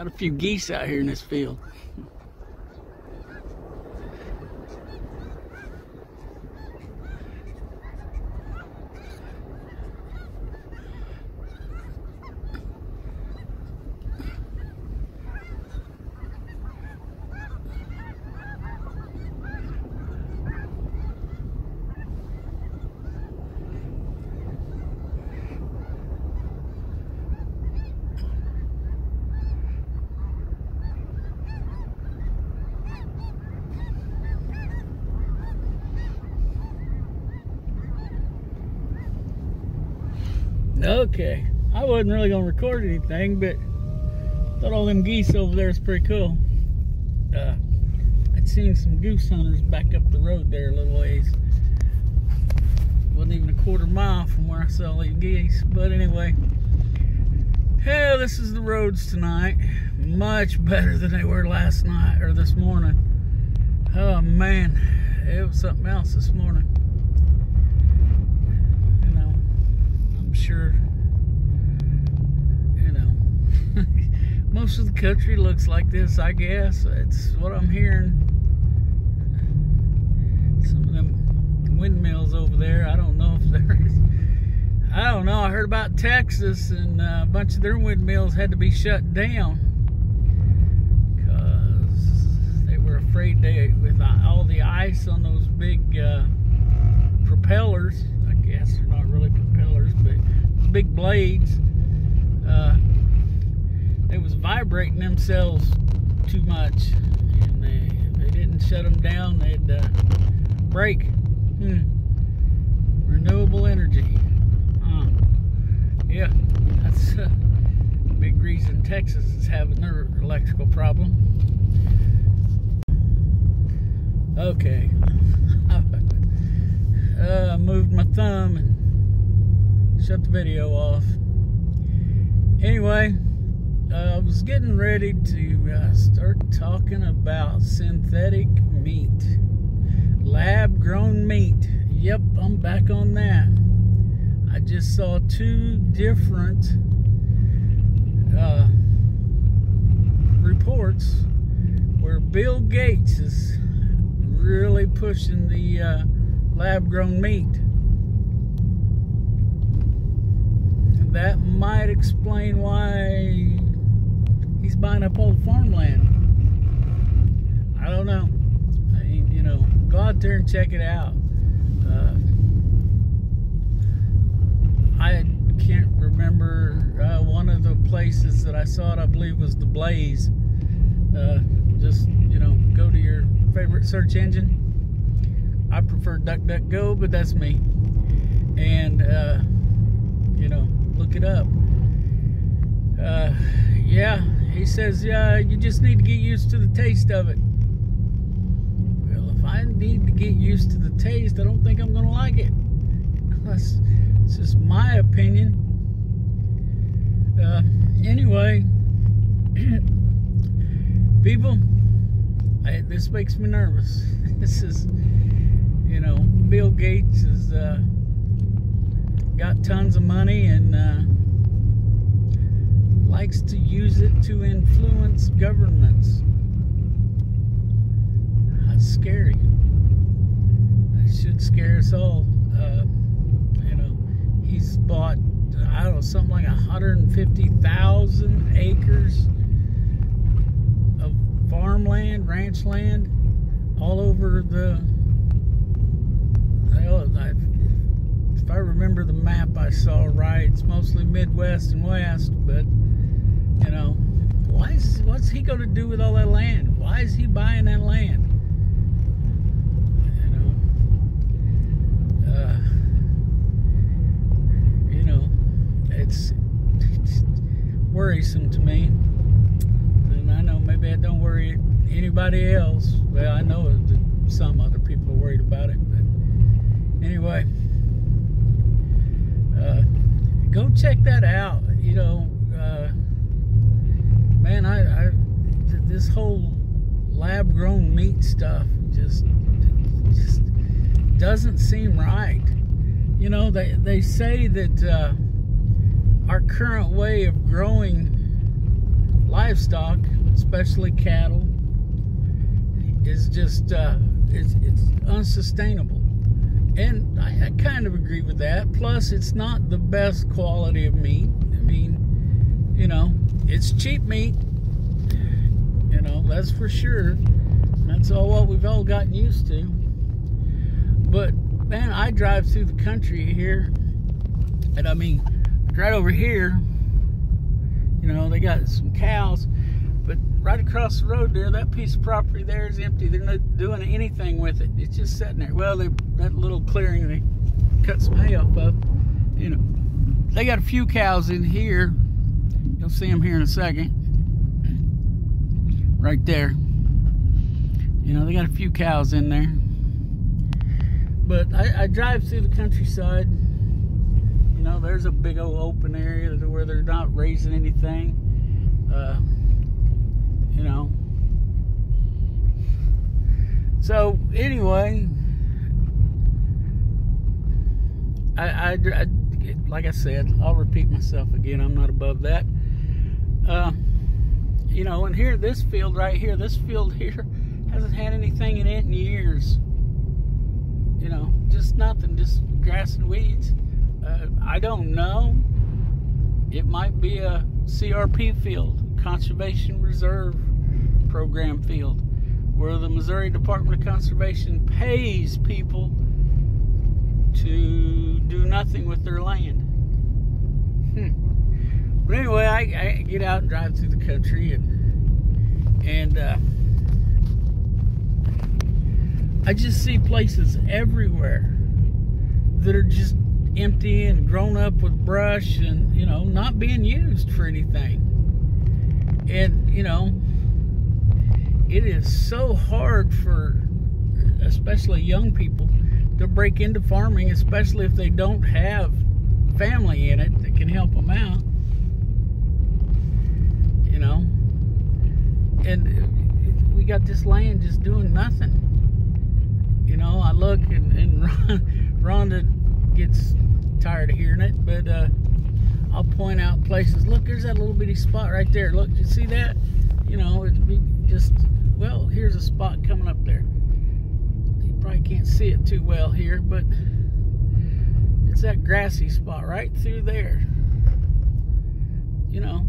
Got a few geese out here in this field. Okay, I wasn't really gonna record anything, but thought all them geese over there is pretty cool. I'd seen some goose hunters back up the road there a little ways. Wasn't even a quarter mile from where I saw these geese, but anyway. Hell, this is the roads tonight. Much better than they were last night or this morning. Oh man, it was something else this morning. Sure, you know, most of the country looks like this, I guess. It's what I'm hearing. Some of them windmills over there, I don't know if there's, I don't know. I heard about Texas, and a bunch of their windmills had to be shut down because they were afraid with all the ice on those big propellers. I guess they're not really propellers, but big blades, they was vibrating themselves too much, and they didn't shut them down. They'd break. Renewable energy. Yeah, that's a big reason Texas is having their electrical problem. Okay. I moved my thumb and shut the video off. Anyway, I was getting ready to start talking about synthetic meat. Lab-grown meat. Yep, I'm back on that. I just saw two different reports where Bill Gates is really pushing the lab-grown meat. That might explain why he's buying up all the farmland. I don't know. I mean, you know, go out there and check it out. I can't remember one of the places that I saw it, I believe was The Blaze. Just, you know, go to your favorite search engine. I prefer DuckDuckGo, but that's me. And, you know, look it up. Yeah, he says, yeah, you just need to get used to the taste of it. Well, if I need to get used to the taste, I don't think I'm gonna like it. It's just my opinion. Anyway, people, this makes me nervous. This is, you know, Bill Gates has got tons of money and likes to use it to influence governments. That's scary. That should scare us all. You know, he's bought, I don't know, something like 150,000 acres of farmland, ranch land, all over the, if I remember the map I saw right, it's mostly Midwest and West, but, you know, what's he going to do with all that land? Why is he buying that land? You know, it's worrisome to me, and I know maybe I don't worry anybody else. Well, I know that some other people are worried about it, but anyway, go check that out. You know, man, this whole lab-grown meat stuff just doesn't seem right. You know, they say that our current way of growing livestock, especially cattle, is just it's unsustainable. And I kind of agree with that. Plus, it's not the best quality of meat. I mean, you know, it's cheap meat. You know, that's for sure. That's all what we've all gotten used to. But, man, I drive through the country here. And, I mean, right over here, you know, they got some cows. But right across the road there, that piece of property there is empty. They're not doing anything with it. It's just sitting there. Well, that little clearing they cut some hay off of, you know. They got a few cows in here. You'll see them here in a second. Right there. You know, they got a few cows in there. But I drive through the countryside. You know, there's a big old open area where they're not raising anything. You know. So anyway, I like I said, I'll repeat myself again. I'm not above that. You know, and here, this field right here, this field here hasn't had anything in it in years. You know, just nothing, just grass and weeds. I don't know. It might be a CRP field, Conservation Reserve Program field, where the Missouri Department of Conservation pays people to do nothing with their land. But anyway, I get out and drive through the country, and I just see places everywhere that are just empty and grown up with brush and, you know, not being used for anything. And, you know, it is so hard for especially young people to break into farming, especially if they don't have family in it that can help them out. You know, and we got this land just doing nothing. You know, I look and Rhonda gets tired of hearing it, but I'll point out places. Look, there's that little bitty spot right there. Look, you see that? You know, it'd be just, well, here's a spot coming up there. You probably can't see it too well here, but it's that grassy spot right through there. You know,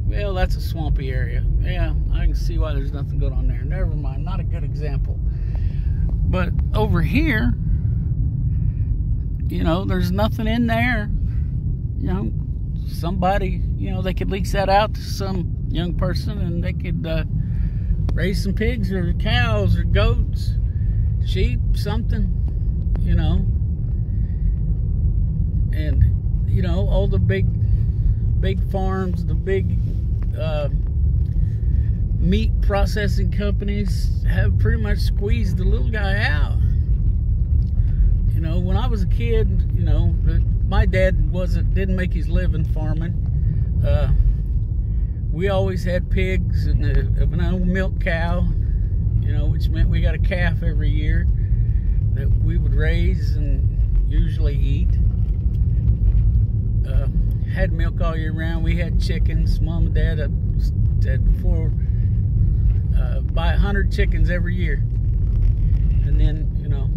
well, that's a swampy area. Yeah, I can see why there's nothing good on there. Never mind, not a good example. But over here, you know, there's nothing in there. You know, somebody, you know, they could lease that out to some young person and they could raise some pigs or cows or goats, sheep, something, you know. And, you know, all the big farms, the big meat processing companies have pretty much squeezed the little guy out. You know, when I was a kid, you know, my dad didn't make his living farming. We always had pigs and an old milk cow, you know, which meant we got a calf every year that we would raise and usually eat. Had milk all year round. We had chickens. Mom and Dad, I said before, buy 100 chickens every year. And then, you know,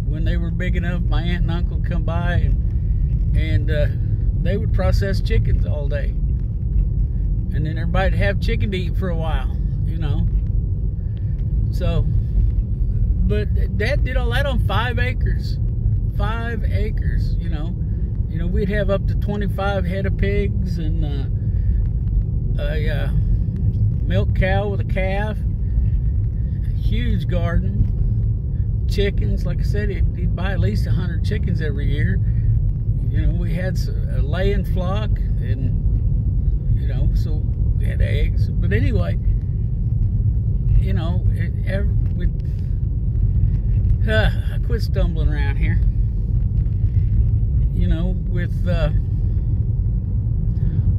when they were big enough, my aunt and uncle would come by and they would process chickens all day. And then everybody'd have chicken to eat for a while, you know. So, but Dad did all that on 5 acres. 5 acres, you know. You know, we'd have up to 25 head of pigs and a milk cow with a calf. Huge garden. Chickens, like I said, he'd buy at least 100 chickens every year. You know, we had a laying flock, and, you know, so we had eggs. But anyway, you know, I quit stumbling around here. You know, with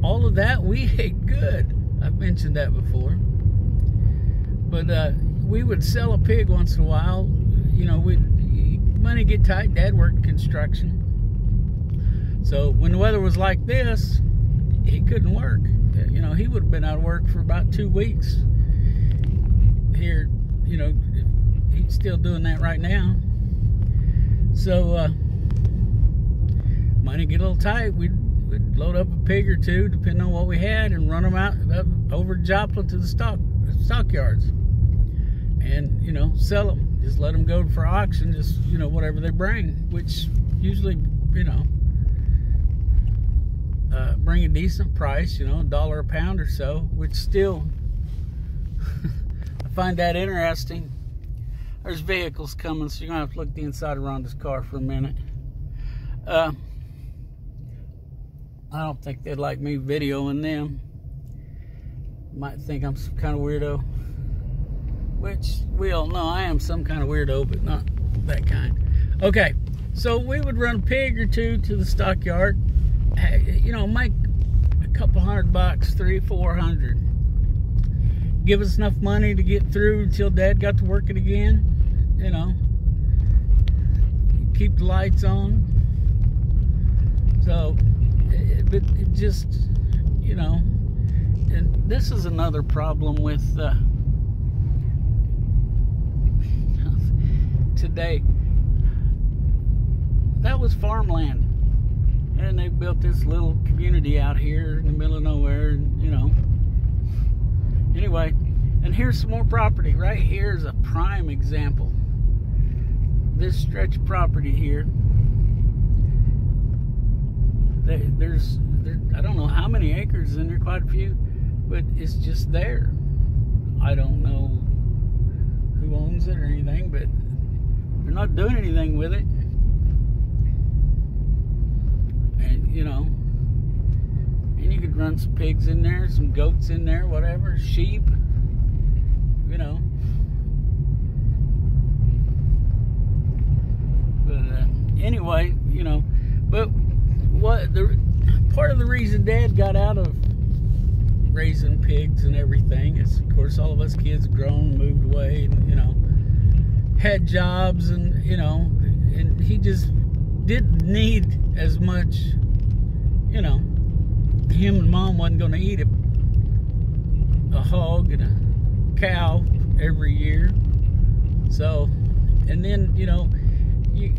all of that, we ate good. I've mentioned that before. But we would sell a pig once in a while. You know, money get tight. Dad worked construction. So when the weather was like this, he couldn't work. you know, he would have been out of work for about 2 weeks. Here, you know, he's still doing that right now. So, money get a little tight. We'd load up a pig or two, depending on what we had, and run them out over Joplin to the stockyards, and, you know, sell them. Just let them go for auction, just, you know, whatever they bring, which usually, you know, bring a decent price, you know, $1 a pound or so, which still, I find that interesting. There's vehicles coming, so you're gonna have to look the inside of Rhonda's car for a minute. I don't think they'd like me videoing them. Might think I'm some kind of weirdo, which we all know I am some kind of weirdo, but not that kind. Okay, so we would run a pig or two to the stockyard, you know, make a couple $100, $300-400. Give us enough money to get through until Dad got to working again, you know. Keep the lights on. So, but it just, you know, and this is another problem with today. That was farmland, and they built this little community out here in the middle of nowhere, and, you know. Anyway, and here's some more property. Right here is a prime example. This stretch of property here, there's I don't know how many acres in there, quite a few, but it's just there. I don't know who owns it or anything, but they're not doing anything with it. And, you know, and you could run some pigs in there, some goats in there, whatever, sheep, you know. But anyway, you know, but what the part of the reason Dad got out of raising pigs and everything is, of course, all of us kids have grown, moved away, and, you know, had jobs, and, you know, and he just didn't need as much, you know. Him and Mom wasn't going to eat a hog and a cow every year. So, and then, you know,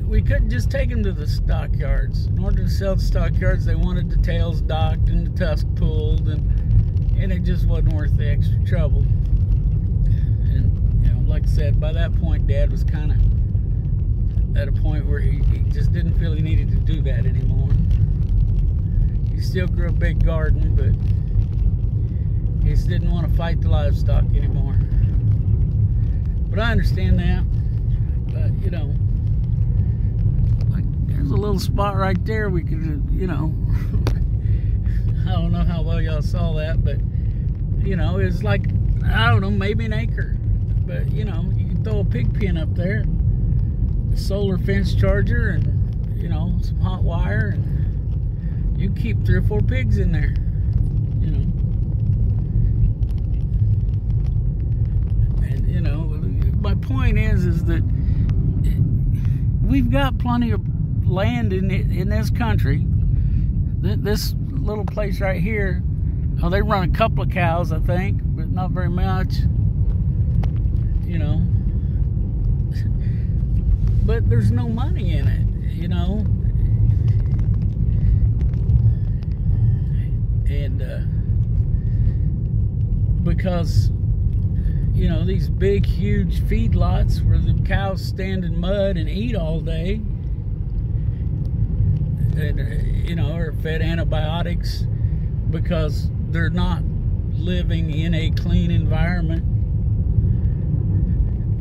we couldn't just take them to the stockyards. In order to sell the stockyards, they wanted the tails docked and the tusk pulled, and it just wasn't worth the extra trouble. And, you know, like I said, by that point, Dad was kind of at a point where he just didn't feel he needed to do that anymore. He still grew a big garden, but he just didn't want to fight the livestock anymore. But I understand that. But, you know, like, there's a little spot right there we could, you know, I don't know how well y'all saw that, but, you know, it's like, I don't know, maybe an acre. But, you know, you can throw a pig pen up there, a solar fence charger, and, you know, some hot wire, and you keep 3 or 4 pigs in there, you know. And, you know, my point is that we've got plenty of land in this country. This little place right here, oh, they run a couple of cows, I think, but not very much, you know. But there's no money in it, you know. And because, you know, these big, huge feedlots where the cows stand in mud and eat all day, and, you know, are fed antibiotics because they're not living in a clean environment,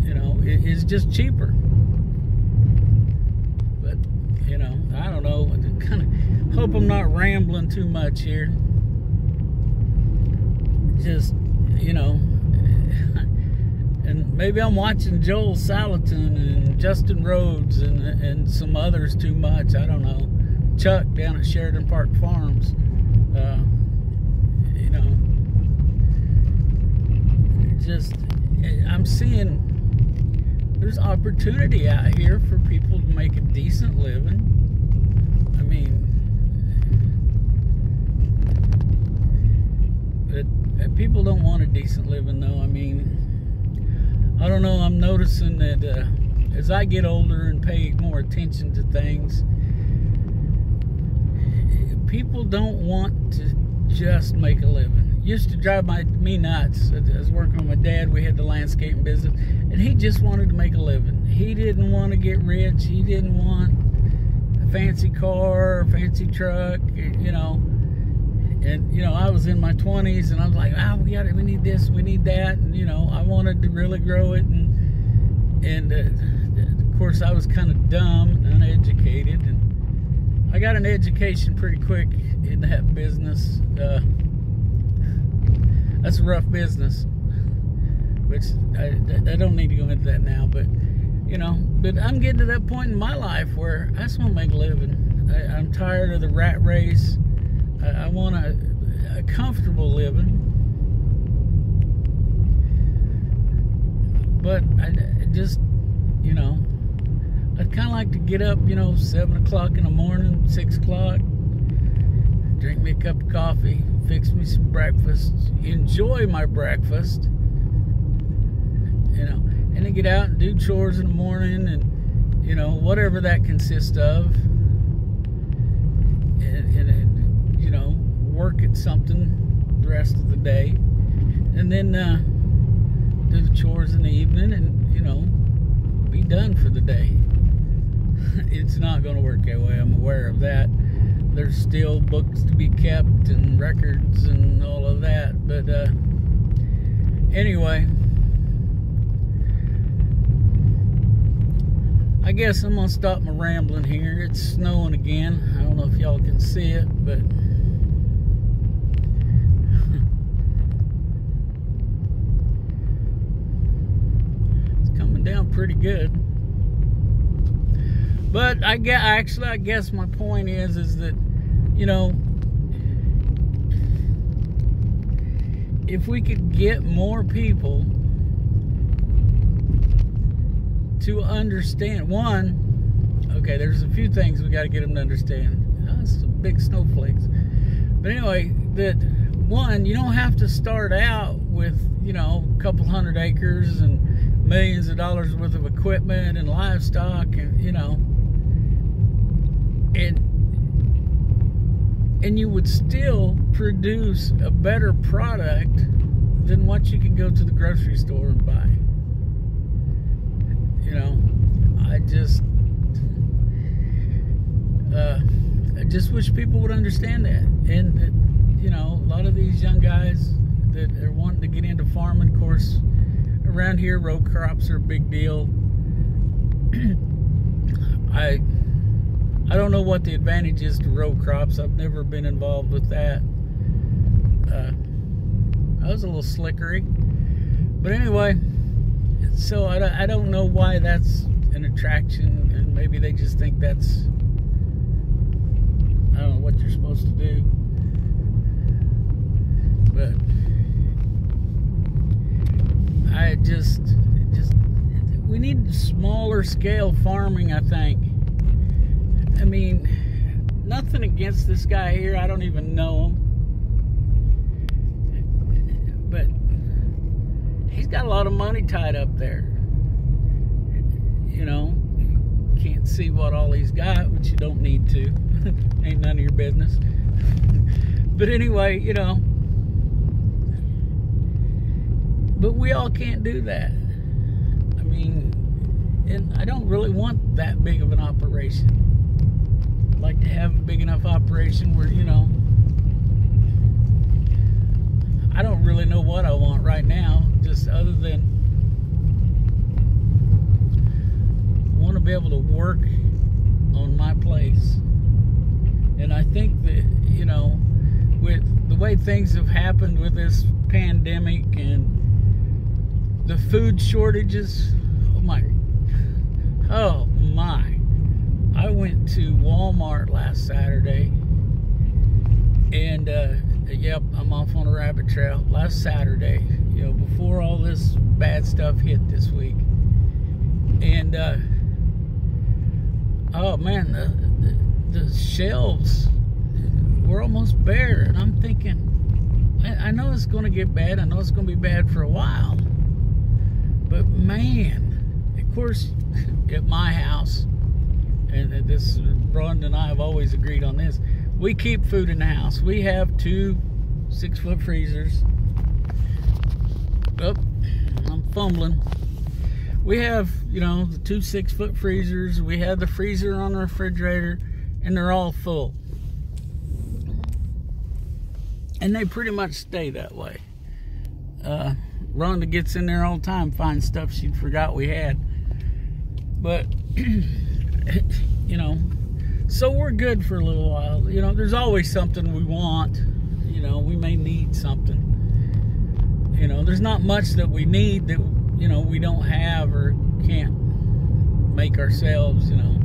you know, it's just cheaper. But, you know, I don't know, I kind of hope I'm not rambling too much here. Just, you know, and maybe I'm watching Joel Salatin and Justin Rhodes and some others too much. I don't know. Chuck down at Sheridan Park Farms. You know, just, I'm seeing there's opportunity out here for people to make a decent living. I mean, that people don't want a decent living, though. I mean, I don't know. I'm noticing that as I get older and pay more attention to things, people don't want to just make a living. It used to drive me nuts. I was working with my dad. We had the landscaping business, and he just wanted to make a living. He didn't want to get rich. He didn't want a fancy car, a fancy truck, you know. And, you know, I was in my 20s, and I was like, we need this, we need that. And, you know, I wanted to really grow it. And of course, I was kind of dumb and uneducated. And I got an education pretty quick in that business. That's a rough business, which I don't need to go into that now. But, you know, but I'm getting to that point in my life where I just want to make a living. I'm tired of the rat race. I want a comfortable living, but I just, you know, I'd kind of like to get up, you know, 7 o'clock in the morning, 6 o'clock, drink me a cup of coffee, fix me some breakfast, enjoy my breakfast, you know, and then get out and do chores in the morning and, you know, whatever that consists of, and you know, work at something the rest of the day, and then do the chores in the evening, and, you know, be done for the day. It's not going to work that way. I'm aware of that. There's still books to be kept and records and all of that, but anyway, I guess I'm going to stop my rambling here. It's snowing again. I don't know if y'all can see it, but it's coming down pretty good. But I guess my point is that, you know, if we could get more people to understand, okay, there's a few things we got to get them to understand. That's some big snowflakes. But anyway, that one, you don't have to start out with, you know, a couple hundred acres and millions of dollars worth of equipment and livestock, and, you know, and you would still produce a better product than what you can go to the grocery store and buy. You know, I just wish people would understand that. And that, you know, a lot of these young guys that are wanting to get into farming, of course, around here, row crops are a big deal. I don't know what the advantage is to row crops. I've never been involved with that. I was a little slickery. But anyway, so I don't know why that's an attraction, and maybe they just think that's, I don't know what you're supposed to do. But I just we need smaller scale farming, I think. I mean, nothing against this guy here. I don't even know him. But he's got a lot of money tied up there. You know, can't see what all he's got, which you don't need to. Ain't none of your business. But anyway, you know, but we all can't do that. I mean, and I don't really want that big of an operation. I'd like to have a big enough operation where, you know, I don't really know what I want right now, just other than I want to be able to work on my place. And I think that, you know, with the way things have happened with this pandemic and the food shortages, oh my, I went to Walmart last Saturday, and yep, I'm off on a rabbit trail. Last Saturday, you know, before all this bad stuff hit this week, and oh man, the shelves were almost bare, and I'm thinking, I know it's going to get bad. I know it's going to be bad for a while. But man, of course, at my house, and this, Ron and I have always agreed on this, we keep food in the house. We have 2 6-foot freezers. Oh, I'm fumbling. We have, you know, the 2 6-foot freezers. We have the freezer on the refrigerator, and they're all full. And they pretty much stay that way. Rhonda gets in there all the time, finds stuff she forgot we had. But, you know, so we're good for a little while. You know, there's always something we want. You know, we may need something. You know, there's not much that we need that, you know, we don't have or can't make ourselves, you know,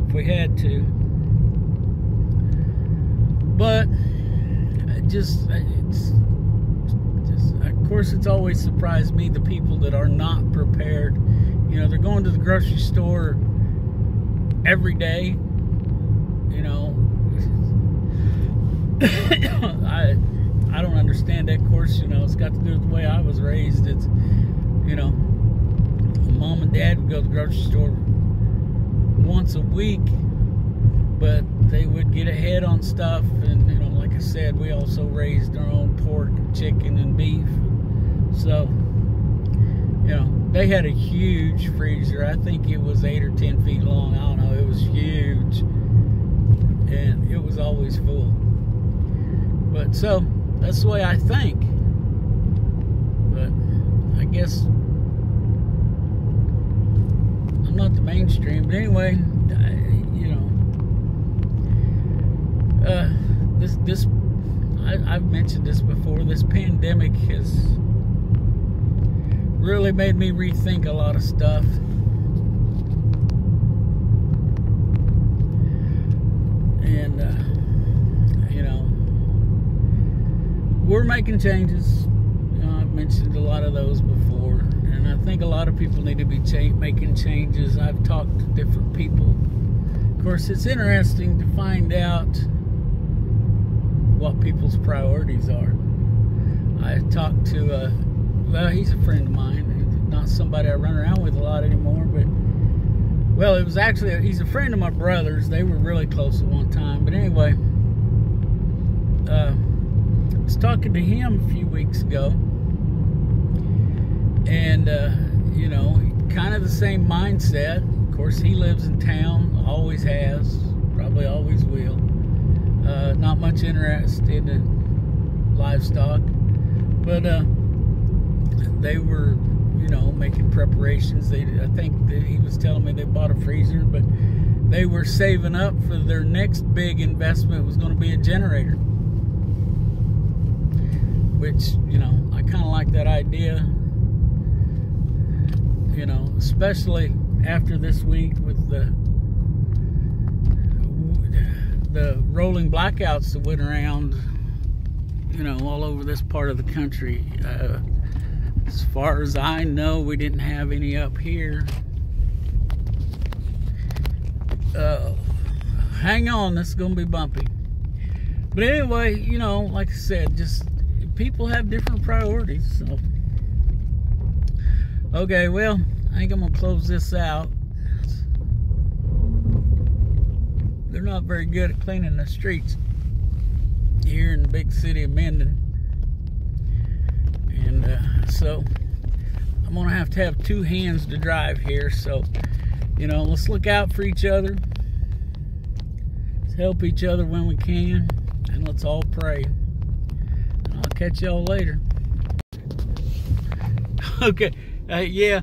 if we had to. But of course, it's always surprised me, the people that are not prepared. You know, they're going to the grocery store every day. You know, I don't understand that. Of course, you know, it's got to do with the way I was raised. It's, you know, Mom and Dad would go to the grocery store once a week, but they would get ahead on stuff. And, you know, like I said, we also raised our own pork, chicken, and beef. So, you know, they had a huge freezer. I think it was 8 or 10 feet long. I don't know. It was huge. And it was always full. But so, that's the way I think. But I guess I'm not the mainstream. But anyway, you know, I've mentioned this before. This pandemic has really made me rethink a lot of stuff. And you know, we're making changes. You know, I've mentioned a lot of those before, and I think a lot of people need to be making changes. I've talked to different people. Of course, it's interesting to find out what people's priorities are. I talked to, well, he's a friend of mine, not somebody I run around with a lot anymore, but, well, it was actually, he's a friend of my brother's. They were really close at one time. But anyway, I was talking to him a few weeks ago, and, you know, kind of the same mindset. Of course, he lives in town, always has, probably always will. Not much interest in livestock, but they were, you know, making preparations. I think that he was telling me they bought a freezer, but they were saving up for their next big investment. Was going to be a generator, which, you know, I kind of like that idea. You know, especially after this week with the rolling blackouts that went around, you know, all over this part of the country. As far as I know, we didn't have any up here. Hang on, this is gonna be bumpy. But anyway, you know, like I said, just people have different priorities. So, okay, well, I think I'm gonna close this out. They're not very good at cleaning the streets here in the big city of Minden. And so I'm gonna have to have 2 hands to drive here. So, you know, let's look out for each other. Let's help each other when we can. And let's all pray. And I'll catch y'all later. Okay, yeah,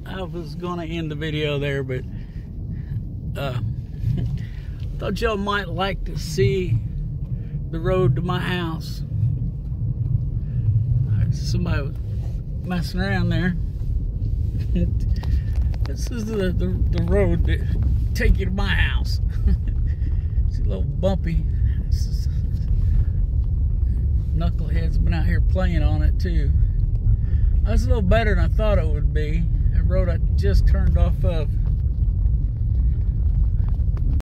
I was gonna end the video there, but thought y'all might like to see the road to my house. Somebody was messing around there. This is the road that take you to my house. It's a little bumpy. Knucklehead's been out here playing on it too. That's a little better than I thought it would be. That road I just turned off of